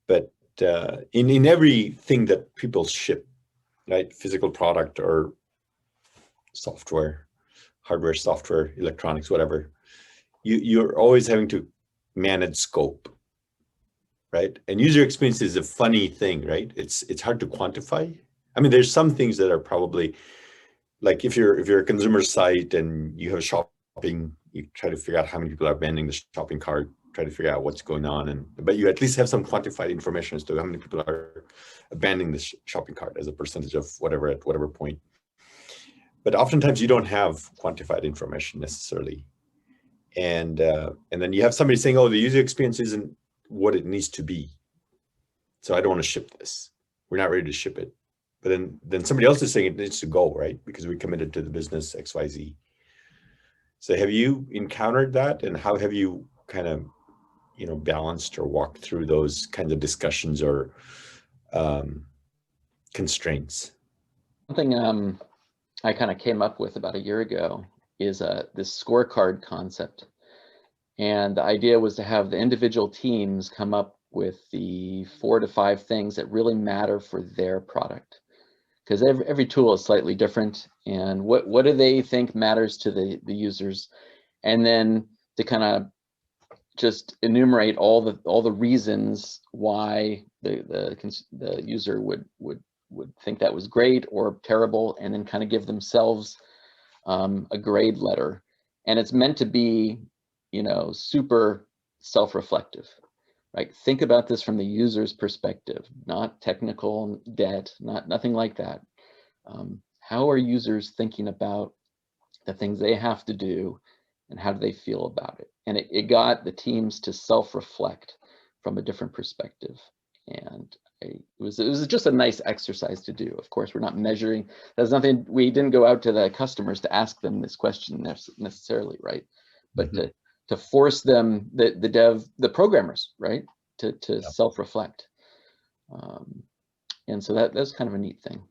But in everything that people ship, right, physical product or software, hardware, software, electronics, whatever, you're always having to manage scope, right? And user experience is a funny thing, right? It's hard to quantify. I mean, there's some things that are probably, like if you're a consumer site and you have shopping, you try to figure out how many people are abandoning the shopping cart, try to figure out what's going on, but you at least have some quantified information as to how many people are abandoning the shopping cart as a percentage of whatever at whatever point. But oftentimes you don't have quantified information necessarily, and then you have somebody saying, "Oh, the user experience isn't what it needs to be, so I don't want to ship this. We're not ready to ship it." But then somebody else is saying it needs to go, right? Because we committed to the business XYZ. So have you encountered that, and how have you kind of, balanced or walked through those kinds of discussions or constraints? Something I kind of came up with about a year ago is this scorecard concept. And the idea was to have the individual teams come up with the 4 to 5 things that really matter for their product. Because every tool is slightly different, and what do they think matters to the users, and then to kind of just enumerate all the reasons why the user would think that was great or terrible, and then kind of give themselves a grade letter. And it's meant to be, super self-reflective. Right? Think about this from the user's perspective, not technical debt, nothing like that. How are users thinking about the things they have to do, and how do they feel about it? And it got the teams to self-reflect from a different perspective. And it was just a nice exercise to do. Of course, we're not measuring. There's nothing. We didn't go out to the customers to ask them this question necessarily, right? But to force them, the programmers, right, to self-reflect. And so that's kind of a neat thing.